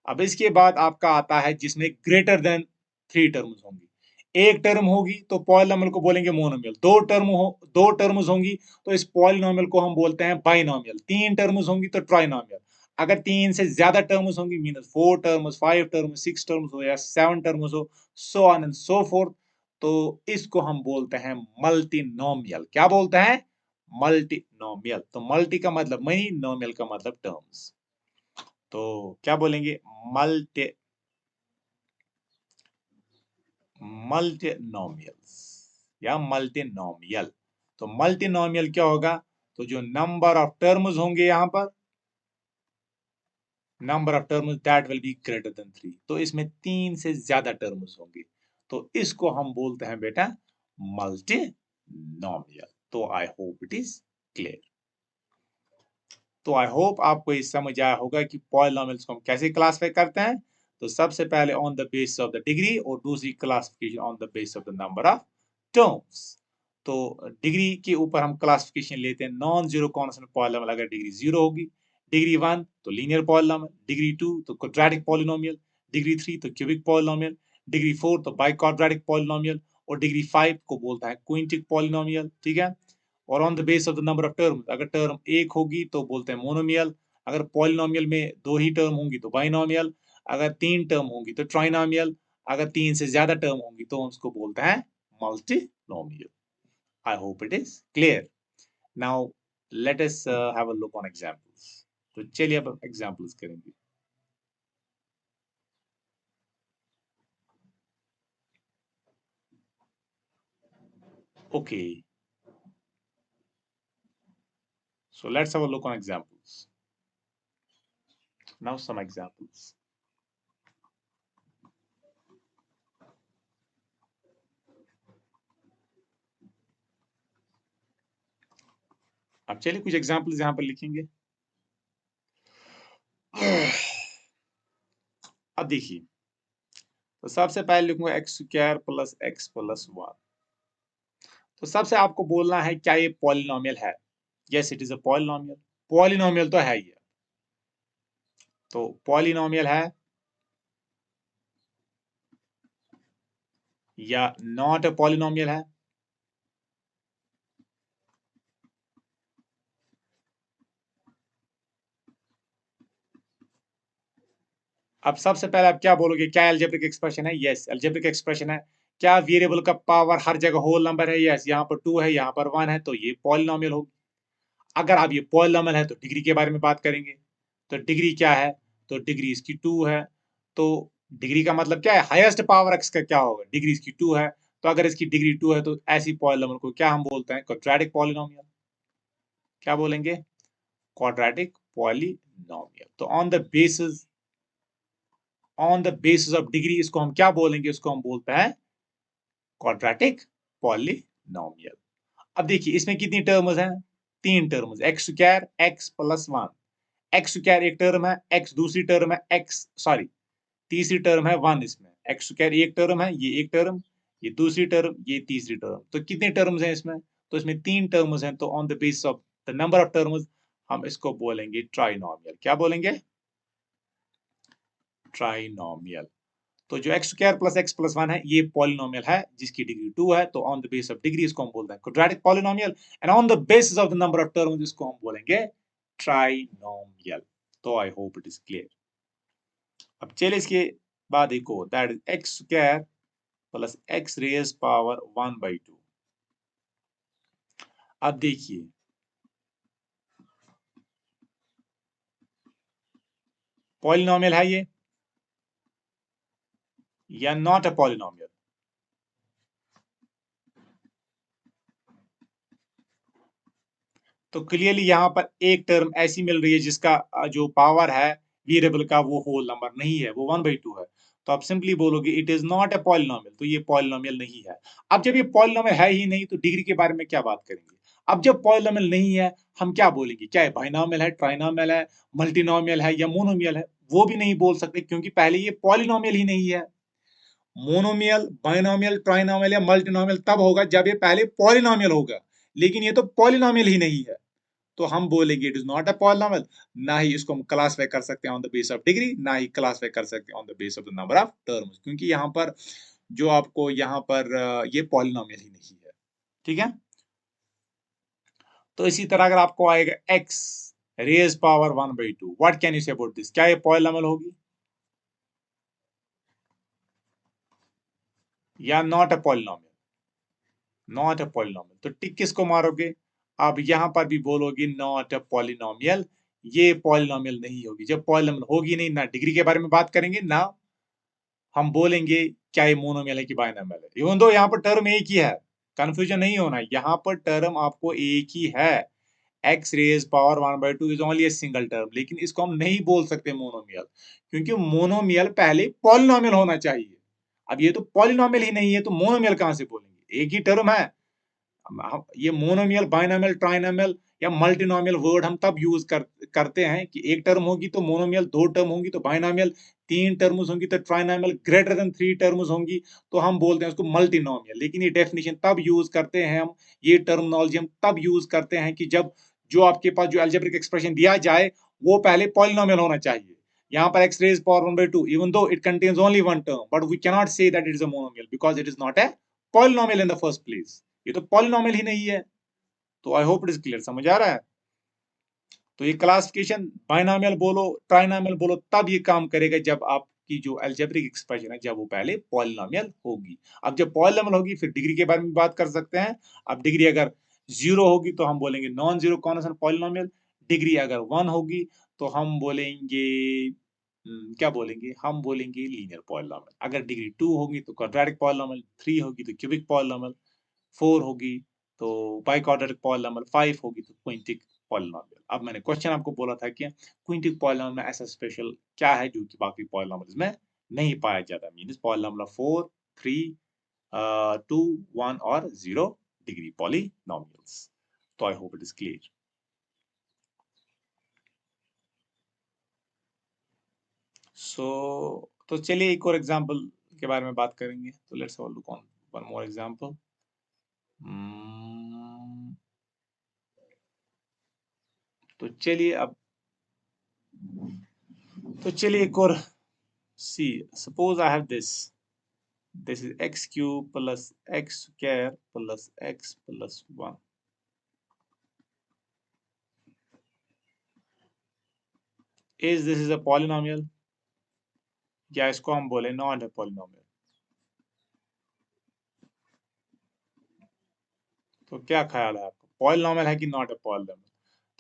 Speaker 1: अब इसके बाद आपका आता है जिसमें ग्रेटर देन थ्री टर्म्स होंगी। एक टर्म होगी तो पॉलिनोमियल को बोलेंगे मोनोमियल, दो टर्म्स होंगी तो इस पॉलिनोमियल को हम बोलते हैं बाइनोमियल, तीन टर्म्स होंगी तो ट्राइनोमियल। अगर तीन से ज्यादा टर्म्स होंगी, मीन 4 टर्म्स, 5 टर्म्स, 6 टर्म्स हो या 7 टर्म्स हो, सो ऑन एंड सो फोर्थ, तो इसको हम बोलते हैं मल्टीनोमियल। क्या बोलते हैं? मल्टीनोमियल। तो मल्टी का मतलब मनी, नोमियल का मतलब टर्म्स। तो क्या बोलेंगे? मल्टी मल्टीनोमियल्स या मल्टीनोमियल। तो मल्टीनोमियल क्या होगा? तो जो नंबर ऑफ टर्म्स होंगे यहां पर, number of terms that will be greater than 3, तो इसमें तीन से ज्यादा टर्म्स होंगे, तो इसको हम बोलते हैं बेटा मल्टीनोमियल। तो I hope it is clear. तो आई होप आपको ये समझ आया होगा कि पॉलिनोमियल्स को हम कैसे क्लासिफाई करते हैं। तो सबसे पहले on the basis of the degree और दूसरी classification on the basis of the number of terms. तो डिग्री के ऊपर हम क्लासिफिकेशन लेते हैं नॉन जीरो कॉन्स्टेंट पॉलिनोमियल अगर डिग्री 0 होगी, डिग्री 1 तो लीनियर पॉलिनोमियल, डिग्री 2 तो क्वाड्रेटिक पॉलिनोमियल, डिग्री 3 तो क्यूबिक पॉलिनोमियल, डिग्री 4 तो बाई क्वाड्रेटिक पॉलिनोमियल और डिग्री 5 को बोलता है क्विंटिक पॉलिनोमियल, ठीक है? और on the base of the number of term, अगर टर्म एक होगी तो बोलते हैं मोनोमियल, अगर पॉलिनोमियल में दो ही टर्म होंगी तो बाइनोमियल, अगर तीन टर्म होंगी तो ट्राइनोमियल, अगर तीन से ज्यादा टर्म होंगी तो हम उसको बोलते हैं multinomial. I hope it is clear. Now let us have a look on examples. तो चलिए अब एग्जांपल्स करेंगे। Okay, so let's have a look on examples. Now some examples. अब चलिए कुछ एग्जांपल्स यहाँ पर लिखेंगे। अब देखिए, तो सबसे पहले लिखूंगा x square plus x plus one. तो सबसे आपको बोलना है क्या ये पॉलिनोमियल है। Yes it is a polynomial. Polynomial तो है ही। तो पॉलिनोमियल है या नॉट अ पॉलिनोमियल है। अब सबसे पहले आप क्या बोलोगे, क्या अलजेब्रिक एक्सप्रेशन है। यस अलजेब्रिक एक्सप्रेशन है। क्या वेरिएबल का पावर हर जगह होल नंबर है। यस यहाँ पर 2 है, यहाँ पर 1 है, तो ये पॉलिनोमियल होगी। अगर आप ये पॉलिनोमियल है तो डिग्री के बारे में बात करेंगे। तो डिग्री क्या है, तो डिग्री इसकी 2 है। तो डिग्री का मतलब क्या है, हाईएस्ट पावर एक्स का क्या होगा, डिग्री इसकी 2 है। तो अगर इसकी डिग्री 2 है तो ऐसी पॉलिनोमियल को क्या हम बोलते हैं, क्वाड्रेटिक पॉलिनोमियल। क्या बोलेंगे, क्वाड्रेटिक पॉलिनोमियल। तो on the basis of degree इसको हम क्या बोलेंगे, इसको हम बोलते हैं क्वाड्रेटिक पॉलिनोमियल। अब देखिए इसमें कितनी टर्म्स हैं, 3 terms, x square x plus 1। X square एक टर्म है, एक्स दूसरी टर्म है, एक्स सॉरी तीसरी टर्म है 1। इसमें एक्स स्क्वायर एक टर्म है, ये एक टर्म, ये दूसरी टर्म, ये तीसरी टर्म। तो कितने टर्म्स हैं इसमें, तो इसमें 3 टर्म्स हैं। तो on the basis of the number of terms हम इसको बोलेंगे ट्राइनोमियल। क्या बोलेंगे, ट्राइनोमियल। तो जो x square plus x plus 1 है ये पॉलिनोमियल है जिसकी डिग्री 2 है। तो on the basis of degree इसको हम बोलते हैं quadratic polynomial. And on the basis of the number of terms इसको हम बोलेंगे ट्राइनोमियल। तो I hope it is clear. अब चलिए इसके बाद एक और, that is x square plus x raise power 1/2। अब देखिए पॉलिनोमियल है ये या नॉट अ पॉलिनोमियल। तो क्लियरली यहाँ पर एक टर्म ऐसी मिल रही है जिसका जो पावर है वेरिएबल का वो होल नंबर नहीं है, वो 1/2 है। तो आप सिंपली बोलोगे it is not a polynomial. तो ये पॉलिनोमियल नहीं है। अब जब ये पॉलिनोमियल है ही नहीं तो डिग्री के बारे में क्या बात करेंगे। अब जब पॉलिनोमियल नहीं है हम क्या बोलेंगे, क्या है बाइनोमियल है, ट्राइनोमियल है, मल्टीनोमियल है या मोनोमियल है, वो भी नहीं बोल सकते क्योंकि पहले ये पॉलिनोमियल ही नहीं है। मोनोमियल, बाइनोमियल, ट्राइनोमियल या मल्टीनोमियल तब होगा जब ये पहले पॉलिनोमियल होगा, लेकिन ये तो पॉलिनोमियल ही नहीं है। तो हम बोलेंगे it is not a polynomial. ना ही इसको हम क्लासिफाई कर सकते हैं on the base of degree, ना ही क्लासिफाई कर सकते हैं on the base of the number of terms, क्योंकि यहाँ पर जो आपको यहाँ पर ये पॉलिनोमियल ही नहीं है। ठीक है। तो इसी तरह अगर आपको आएगा x raise power 1/2, what can you say about this, क्या ये पॉलिनोमियल होगी या not a polynomial. Not a polynomial. तो टिक किसको मारोगे, अब यहां पर भी बोलोगे नॉट अ पॉलिनोमियल। ये पॉलिनोमियल नहीं होगी। जब पॉलिनोमियल होगी नहीं, ना डिग्री के बारे में बात करेंगे, ना हम बोलेंगे क्या ये मोनोमियल है कि बाइनोमियल है। इवन दो यहाँ पर टर्म एक ही है, कंफ्यूजन नहीं होना, यहाँ पर टर्म आपको एक ही है। X raise power 1/2 is only a single term, लेकिन इसको हम नहीं बोल सकते मोनोमियल, क्योंकि मोनोमियल पहले पॉलिनोमियल होना चाहिए। अब ये तो पॉलिनोमियल ही नहीं है तो मोनोमियल कहां से बोलेंगे, एक ही टर्म है। ये मोनोमियल, बाइनोमियल, ट्राइनोमियल या मल्टीनोमियल वर्ड हम तब यूज करते हैं कि एक टर्म होगी तो मोनोमियल, 2 टर्म होंगी तो बाइनोमियल, 3 टर्म्स होंगी तो ट्राइनोमियल, ग्रेटर देन 3 टर्म्स होंगी तो हम बोलते हैं उसको मल्टीनोमियल। लेकिन ये डेफिनेशन तब यूज करते हैं हम, ये टर्मिनोलॉजी हम तब यूज करते हैं कि जब जो आपके पास जो अलजेब्रिक एक्सप्रेशन दिया जाए वो पहले पॉलिनोमियल होना चाहिए। यहाँ पर x raised power 1/2 even though it contains only one term, but we cannot say that it is a monomial because it is not a polynomial in the first place. ये तो पॉलिनोमियल ही नहीं है। तो I hope it is clear, समझ आ रहा है। तो ये क्लासिफिकेशन बाइनोमियल बोलो ट्राइनोमियल बोलो तब ये काम करेगा जब आपकी जो अलजेब्रिक एक्सप्रेशन है जब वो पहले पॉलिनोमियल होगी। अब जब पॉलिनोमियल होगी फिर डिग्री के बारे में बात कर सकते हैं। अब डिग्री अगर 0 होगी तो हम बोलेंगे non zero constant polynomial, degree अगर 1 होगी तो हम बोलेंगे क्या बोलेंगे, हम बोलेंगे लीनियर पॉलिनोमियल। अगर डिग्री 2 होगी तो क्वाड्रेटिक पॉलिनोमियल, 3 होगी तो क्यूबिक पॉलिनोमियल, 4 होगी तो बाइक्वाड्रेटिक पॉलिनोमियल, 5 होगी तो क्विंटिक पॉलिनोमियल। अब मैंने क्वेश्चन आपको बोला था कि क्विंटिक पॉलिनोमियल में ऐसा स्पेशल क्या है जो कि बाकी पॉलिनोमियल्स में नहीं पाया जाता, मींस पॉलिनोमियल 4, 3, 2, 1 और 0 डिग्री पॉलिनोमियल्स। तो I hope it is clear. So तो चलिए एक और एग्जांपल के बारे में बात करेंगे। तो let's have a look on one more example. तो चलिए अब तो चलिए एक और see, suppose I have this is x cube plus x square plus x plus 1. Is this is a polynomial? या इसको हम बोले नॉट ए पॉलिनोमियल? तो क्या ख्याल है आपका, पॉलिनोमियल है कि नॉट ए पॉलिनोमियल?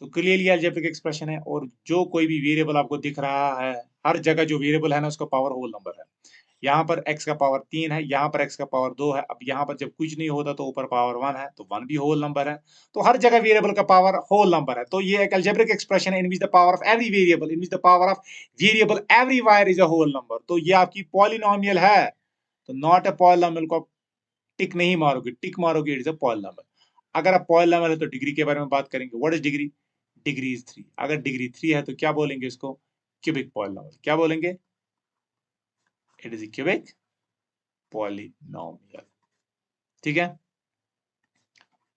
Speaker 1: तो क्लियरली अलजेब्रिक एक्सप्रेशन है, और जो कोई भी वेरिएबल आपको दिख रहा है, हर जगह जो वेरिएबल है ना उसका पावर होल नंबर है। यहाँ पर x का पावर 3 है, यहाँ पर x का पावर 2 है। अब यहाँ पर जब कुछ नहीं होता तो ऊपर पावर 1 है, तो 1 भी होल नंबर है। तो हर जगह वेरिएबल का पावर होल नंबर है। तो ये एक अलजेब्रिक एक्सप्रेशन है, in which the power of every variable, in which the power of variable everywhere is a whole number. तो ये आपकी पॉलिनोमियल है। तो नॉट अ पॉलिनोमियल को आप टिक नहीं मारोगे, टिक मारोगे इट इज अ पॉलिनोमियल। अगर आप पॉलिनोमियल है तो डिग्री के बारे में बात करेंगे। What is degree? Degree is 3। अगर डिग्री 3 है तो क्या बोलेंगे इसको? Cubic polynomial. क्या बोलेंगे? It is a cubic polynomial. ठीक है।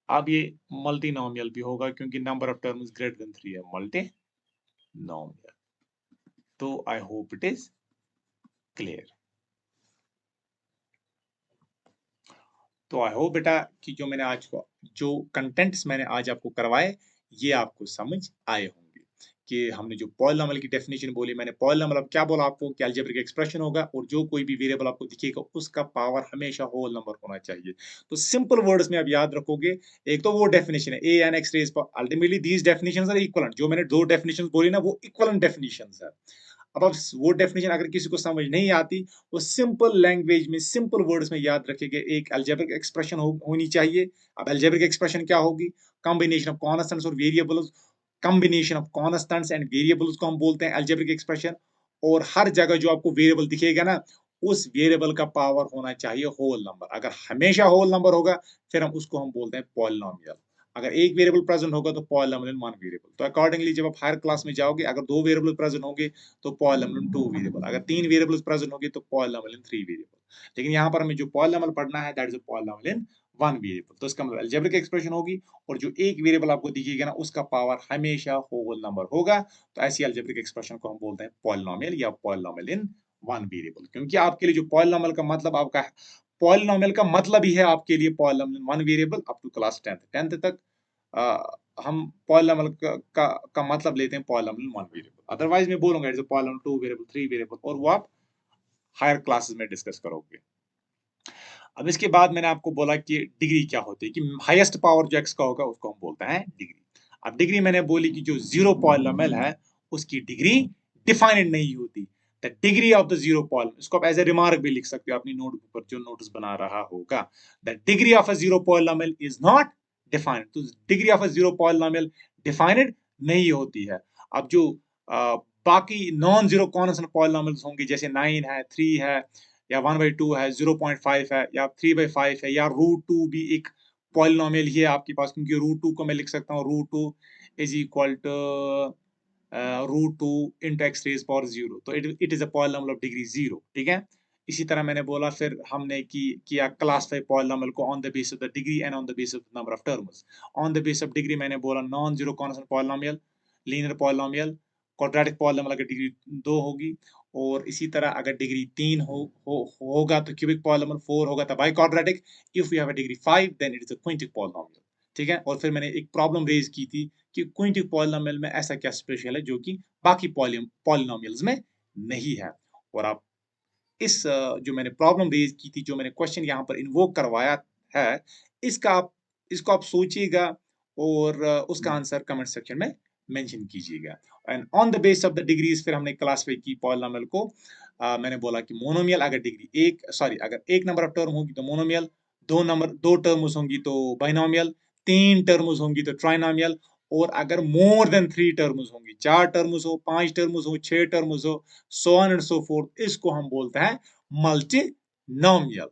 Speaker 1: अब ये मल्टीनोमियल भी होगा क्योंकि number of terms greater than 3 है, मल्टीनोमियल। तो I hope it is clear. तो आई होप बेटा कि जो मैंने आज को जो कंटेंट्स मैंने आज आपको करवाए ये आपको समझ आए होंगे कि हमने जो पॉलिनोमियल की डेफिनेशन बोली, मैंने पॉलिनोमियल अब क्या बोला आपको कि अलजेब्रिक एक्सप्रेशन होगा और जो कोई भी वेरिएबल आपको दिखेगा उसका पावर हमेशा होल नंबर होना चाहिए। तो सिंपल वर्ड्स में आप याद रखोगे, एक तो वो डेफिनेशन है a n x रेज पर, ultimately these definitions are equivalent. जो मैंने दो डेफिनेशंस बोली ना वो इक्विवेलेंट डेफिनेशंस है। अब वो डेफिनेशन अगर किसी को समझ नहीं आती, वो सिंपल लैंग्वेज में सिंपल वर्ड्स में याद रखेंगे, एक अलजेब्रिक एक्सप्रेशन होनी चाहिए। अब अलजेब्रिक एक्सप्रेशन क्या होगी? कॉम्बिनेशन ऑफ कॉन्स्टेंट्स और variables, combination of constants and variables को हम बोलते हैं अलजेब्रिक एक्सप्रेशन। और हर जगह जो आपको वेरिएबल दिखेगा ना उस वेरिएबल का पावर होना चाहिए होल नंबर। अगर हमेशा होल नंबर होगा फिर हम उसको हम बोलते हैं पॉलिनोमियल। अगर एक वेरिएबल प्रेजेंट होगा तो पॉलिनोमियल वन वेरिएबल। तो अकॉर्डिंगली जब आप हायर क्लास में जाओगे, अगर दो वेरिएबल प्रेजेंट होंगे तो पॉलिनोमियल टू वेरिएबल, अगर तीन वेरिएबल्स प्रेजेंट होंगे तो पॉलिनोमियल थ्री वेरिएबल। लेकिन यहाँ पर हमें जो पॉलिनोमियल पढ़ना है that is a polynomial one variable. तो इसका मतलब अलजेब्रिक एक्सप्रेशन होगी और जो एक वेरिएबल आपको दिखेगा ना उसका पावर हमेशा होल नंबर होगा। तो ऐसी अलजेब्रिक एक्सप्रेशन को हम बोलते हैं पॉलिनोमियल या पॉलिनोमियल इन वन वेरिएबल। क्योंकि आपके लिए जो पॉलिनोमियल का मतलब आपका पॉलिनोमियल का मतलब ही है आपके लिए polynomial one variable up to class 10th तक। हम पॉलिनोमियल का मतलब लेते हैं पॉलिनोमियल वन वेरिएबल। अदरवाइज मैं बोलूंगा it's a polynomial two variable, three variable, और वो आप हायर क्लासेस में डिस्कस करोगे। अब इसके बाद मैंने आपको बोला कि डिग्री क्या होती है, कि हाईएस्ट पावर जो एक्स का होगा उसको हम बोलते हैं डिग्री। अब डिग्री मैंने बोली कि जो जीरो पॉलिनोमियल है उसकी डिग्री डिफाइनेड नहीं होती। The degree of the zero polynomial, इसको आप एज ए रिमार्क भी लिख सकते हो अपनी नोटबुक पर जो नोट्स बना रहा होगा। The degree of a zero polynomial is not defined. तो degree of a zero polynomial defined नहीं होती है। अब जो बाकी नॉन जीरो कॉन्स्टेंट पॉलिनोमियल्स होंगे जैसे 9 है, 3 है, या 1/2 है, 0.5 है, या 3/5 है, या √2 भी एक पॉलिनोमियल ही है आपके पास, क्योंकि √2 को मैं लिख सकता हूँ √2 is equal to √2 into x raise power 0। तो it is a polynomial of degree 0। ठीक है। इसी तरह मैंने बोला, फिर हमने किया क्लासिफाई पॉलिनोमियल को on the basis of the degree and on the basis of number of terms. On the basis of degree मैंने बोला non zero constant polynomial, linear polynomial, quadratic polynomial अगर डिग्री 2 होगी, और इसी तरह अगर डिग्री 3 होगा तो क्यूबिक पॉलिनोमियल, 4 होगा तो biquadratic. If you have a degree 5 then it is a quintic polynomial. ठीक है। और फिर मैंने एक प्रॉब्लम रेज की थी कि क्विंटिक पॉलिनोमियल में ऐसा क्या स्पेशल है जो कि बाकी पॉलिनोमियल्स में नहीं है। और आप इस जो मैंने प्रॉब्लम रेज की थी, जो मैंने क्वेश्चन यहाँ पर इन्वोक करवाया है, इसका आप इसको आप सोचिएगा और उसका आंसर कमेंट सेक्शन में मेंशन कीजिएगा। And on the base of the degrees फिर हमने क्लासिफाई की पॉलिनोमियल को। मैंने बोला कि मोनोमियल अगर अगर एक नंबर ऑफ टर्म होगी तो मोनोमियल, दो टर्म्स होंगी तो बाइनोमियल, तीन टर्म्स होंगी तो ट्राइनोमियल, और अगर मोर देन 3 टर्म्स होंगी, 4 टर्म्स हो, 5 टर्म्स हो, 6 टर्म्स हो, सो ऑन एंड सो फोर्थ, इसको हम बोलते हैं मल्टीनोमियल।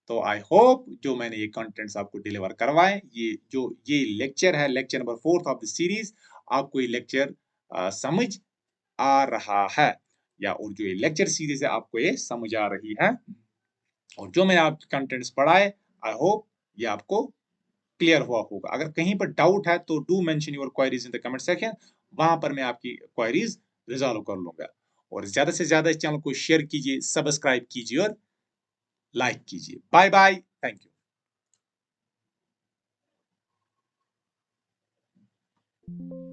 Speaker 1: तो आई होप जो मैंने ये कंटेंट्स आपको डिलीवर करवाए, ये लेक्चर है, lecture number 4 of the series, आपको ये लेक्चर समझ आ रहा है, या और जो ये लेक्चर सीरीज है आपको ये समझ आ रही है, और जो मैंने आप कंटेंट्स पढ़ाए आई होप ये आपको क्लियर हुआ होगा। अगर कहीं पर डाउट है तो do mention your queries in the comment section, वहां पर मैं आपकी क्वेरीज रिजॉल्व कर लूंगा। और ज्यादा से ज्यादा इस चैनल को शेयर कीजिए, सब्सक्राइब कीजिए और लाइक कीजिए। Bye bye, thank you.